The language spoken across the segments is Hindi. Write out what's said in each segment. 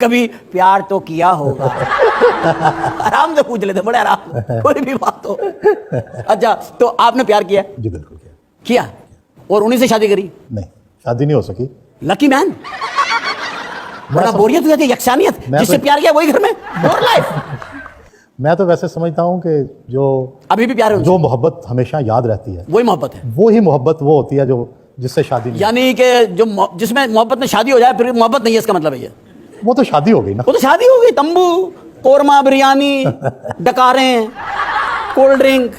कभी प्यार तो किया होगा? आराम से पूछ लेते, बड़े आराम, कोई भी बात हो। अच्छा, तो आपने प्यार किया? जी बिल्कुल किया। किया? और उन्हीं से शादी करी? नहीं, शादी नहीं हो सकी। Lucky man. बड़ा बोरियत हो जाती है, यक्षानियत, जिससे प्यार किया वही घर में बोर लाइफ। मैं तो वैसे समझता हूँ कि जो अभी भी प्यार है, जो मोहब्बत हमेशा याद रहती है वही मोहब्बत है। वो ही मोहब्बत वो होती है जो जिससे शादी नहीं। यानी कि जो जिसमें मोहब्बत में शादी हो जाए फिर मोहब्बत नहीं है, इसका मतलब है ये। वो तो शादी हो गई ना। वो तो शादी हो गई, तंबू, कोरमा, बिरयानी, डकारें, कोल्ड ड्रिंक,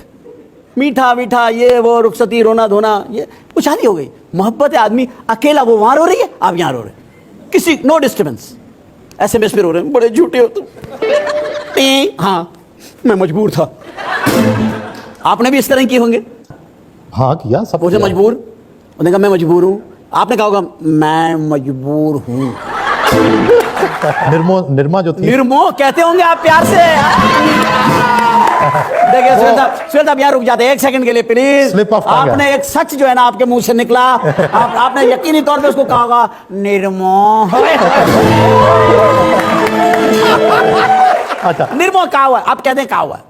मीठा मीठा, ये वो, रुखसती, रोना धोना, ये वो शादी हो गई। मोहब्बत है, आदमी अकेला, वो वहां रो रही है, आप यहाँ रो रहे, किसी नो डिस्टर्बेंस। SMS पे रो रहे हैं, बड़े झूठे हो तुम। हाँ, मैं मजबूर था। आपने भी इस तरह किए होंगे? हाँ किया, सब मुझे किया। मजबूर, उन्होंने कहा मैं मजबूर हूँ, आपने कहा होगा मैं मजबूर हूँ। निर्मा जो थी, निर्मो कहते होंगे आप प्यार से। देखिए सुहेल साहब यहाँ रुक जाते हैं 1 सेकंड के लिए प्लीज। Slip of tongue आपने एक सच जो है ना आपके मुंह से निकला, आपने यकीनी तौर पे उसको कहा होगा निर्मो। अच्छा निर्मो कहा हुआ है, आप कहते हैं कहा हुआ है।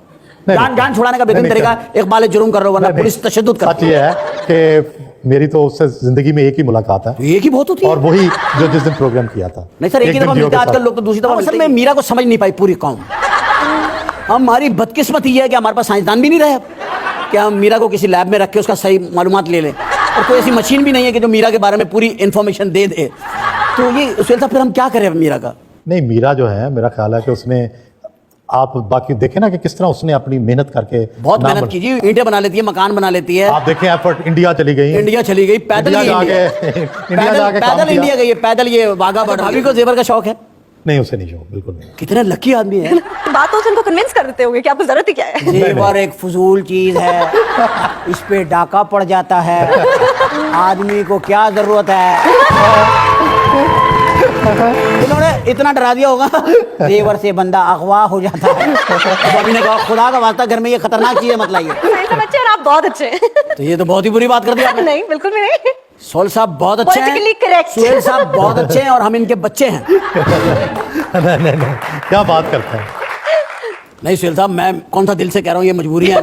जान छुड़ाने का बेहतरीन तरीका इकबाल जुर्म कर रहे हो, वरना पुलिस तशद्दुद कर। सच ये है कि मेरी तो उससे जिंदगी में एक ही मुलाकात है, एक ही बहुत होती है, और वही जो जिस दिन प्रोग्राम किया था। नहीं सर, एक ही दफा मिलते हैं, आजकल लोग तो दूसरी दफा। असल में मीरा को समझ नहीं पाई पूरी कौम। हमारी बदकिस्मती है कि हमारे पास साइंसदान भी नहीं रहे कि हम मीरा को किसी लैब में रख के उसका सही मालूमात ले लें, और कोई ऐसी मशीन भी नहीं है कि जो मीरा के बारे में पूरी इंफॉर्मेशन दे दे। तो ये सुहेल साहब फिर हम क्या करें मीरा का? नहीं, मीरा जो है, मेरा ख्याल है कि उसने, आप बाकी देखे ना कि किस तरह उसने अपनी मेहनत करके बहुत मेहनत की जी, ईंटें बना लेती है, मकान बना लेती है। आप देखें एफर्ट, इंडिया चली गई, पैदल इंडिया गई है, पैदल ये वाघा बॉर्डर। भाभी को जेवर का शौक है? नहीं, उसे नहीं शौक, बिल्कुल नहीं। कितने लकी आदमी है। बातों से उनको कन्विंस कर देते होंगे कि आपको जरूरत ही क्या है। जेवर एक फजूल चीज है, इस पे डाका पड़ जाता है, आदमी को क्या जरूरत है। इन्होंने इतना डरा दिया होगा, जेवर से बंदा अगवा हो जाता है। भाभी ने कहा खुदा का वास्ता घर में ये खतरनाक चीज है मत लाइए। बच्चे और आप बहुत अच्छे हैं। तो ये तो बहुत ही बुरी बात कर दी आपने। नहीं, बिल्कुल भी नहीं। सोहेल साहब बहुत अच्छे हैं, Politically correct। सुहेल साहब बहुत अच्छे हैं, और हम इनके बच्चे हैं। नहीं, क्या बात करते हैं। नहीं सुहेल साहब, मैं कौन सा दिल से कह रहा हूँ, ये मजबूरी है।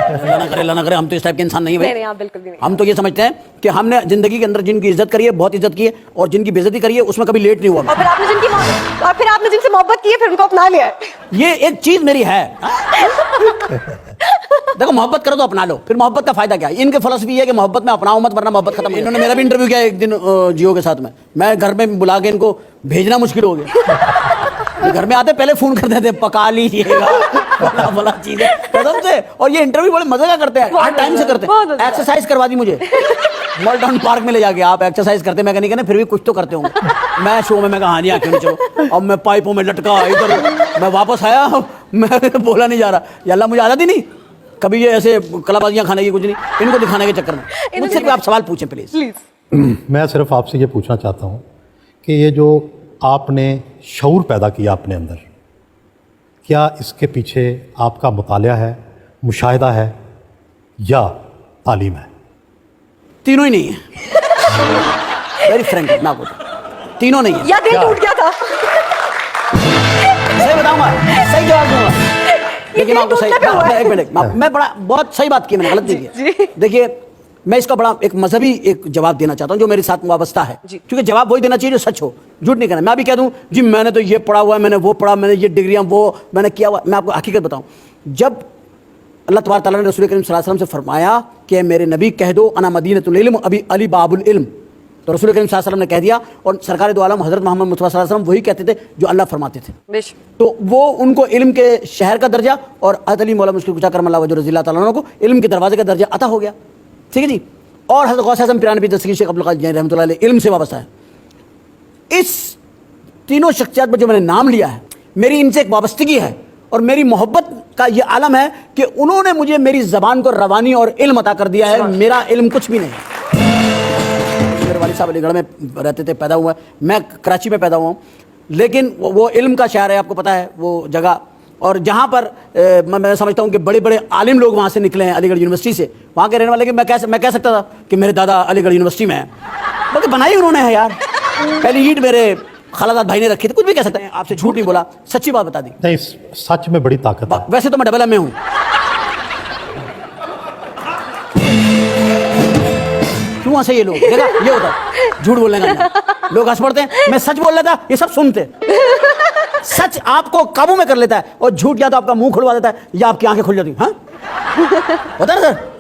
अल्लाह ना करे, हम तो इस टाइप के इंसान नहीं नहीं, आप बिल्कुल भी नहीं। हम तो ये समझते हैं कि हमने जिंदगी के अंदर जिनकी इज्जत करी है, बहुत इज्जत की है, और जिनकी बेइज्जती करी है उसमें कभी लेट नहीं हुआ। और फिर आपने जिनसे मोहब्बत की है, फिर उनको अपना लिया है। ये एक चीज मेरी है। देखो, मोहब्बत करो तो अपना लो, फिर मोहब्बत का फायदा क्या है? इनके फिलॉसफी है कि मोहब्बत में अपनाओ मत, वरना मोहब्बत खत्म। इन्होंने मेरा भी इंटरव्यू किया एक दिन जियो के साथ में, मैं घर में बुला के इनको भेजना मुश्किल हो गया। घर में आते पहले फोन कर देते, पका लीजिएगा, बड़ा चीज है कसम से। और ये इंटरव्यू बड़े मजे का करते हैं, हर टाइम से करते हैं। एक्सरसाइज करवा दी मुझे मॉल टाउन पार्क में ले जाके, आप एक्सरसाइज करते, मैं नहीं कहना, फिर भी कुछ तो करते होंगे। मैं शो में मैं कहा हाँ जी आके चलो, अब मैं पाइपों में लटका इधर, मैं वापस आया, मैं बोला नहीं जा रहा, अल्लाह मुझे आदत ही नहीं कभी ये ऐसे कलाबाजियां खाने की, कुछ नहीं, इनको दिखाने के चक्कर में। मुझसे भी आप सवाल पूछें प्लीज। मैं सिर्फ आपसे ये पूछना चाहता हूँ कि ये जो आपने शऊर पैदा किया अपने अंदर, क्या इसके पीछे आपका मुतालिया है, मुशाहिदा है, या तालीम है? तीनों ही नहीं है। वेरी फ्रैंक, मैं आपको तीनों नहीं है। या दिल टूट गया था? सही बताऊंगा, सही जवाब दूंगा, लेकिन आपको सही, एक मिनट, मैं बड़ा बहुत सही बात की, मैंने गलत नहीं किया। देखिए, मैं इसका बड़ा एक मजहबी एक जवाब देना चाहता हूं जो मेरे साथ वाबस्ता है, क्योंकि जवाब वही देना चाहिए जो सच हो, झूठ नहीं करना। मैं अभी कह दूं जी मैंने तो ये पढ़ा हुआ है, मैंने वो पढ़ा, मैंने ये डिग्रियां वो मैंने किया हुआ, मैं आपको हकीकत बताऊं। जब अल्लाह तबारक तआला ने रसूल करीम सल्लल्लाहु अलैहि वसल्लम से फरमाया कि मेरे नबी कह दो अना मदीनतुल इल्म अभी अली बाबुल इल्म, तो रसूल करीम सल्लल्लाहु अलैहि वसल्लम ने कह दिया, और सरकार दो आलम हजरत मोहम्मद मुस्तफा सल्लल्लाहु अलैहि वसल्लम वही कहते थे जो अल्लाह फरमाते थे। तो वो उनको इल्म के शहर का दर्जा, और हज़रत अली मौला मुश्किल कुचा करम अल्लाह वजह रज़ी अल्लाह तआला अन्हु को इल्म के दरवाजे का दर्जा अता हो गया। ठीक है जी। और हज़रत गौस आज़म पिरानवी दस्तगीर शेख अब्दुल कादिर जिलानी रहमतुल्लाह अलैह इल्म से वाबस्ता है। इस तीनों शख्सियत पर जो मैंने नाम लिया है, मेरी इनसे एक वाबस्तगी है, और मेरी मोहब्बत का ये आलम है कि उन्होंने मुझे मेरी ज़बान को रवानी और इल्म अता कर दिया है। मेरा इल्म कुछ भी नहीं है। मेरे वालिद साहब अलीगढ़ में रहते थे, पैदा हुआ, मैं कराची में पैदा हुआ हूँ, लेकिन वो इल्म का शहर है, आपको पता है वो जगह। और जहाँ पर मैं समझता हूँ कि बड़े बड़े आलिम लोग वहाँ से निकले हैं, अलीगढ़ यूनिवर्सिटी से, वहाँ के रहने वाले। कि मैं कह सकता था कि मेरे दादा अलीगढ़ यूनिवर्सिटी में है, बल्कि बनाई उन्होंने है यार। पहली ईंट मेरे खालाजाद भाई ने रखी थी, कुछ भी कह सकते हैं, आपसे झूठ नहीं बोला, सच्ची बात बता दी। नहीं, सच में बड़ी ताकत है। वैसे तो मैं डबल एम में हूं। क्यों हंसे ये लोग? देखा, ये होता है झूठ बोलने का अंदर। लोग हंस पड़ते हैं, मैं सच बोल रहा था, ये सब सुनते। सच आपको काबू में कर लेता है और झूठ या तो आपका मुंह खुलवा देता है या आपकी आंखें खुल जाती हैं। हाँ, होता है ना सर?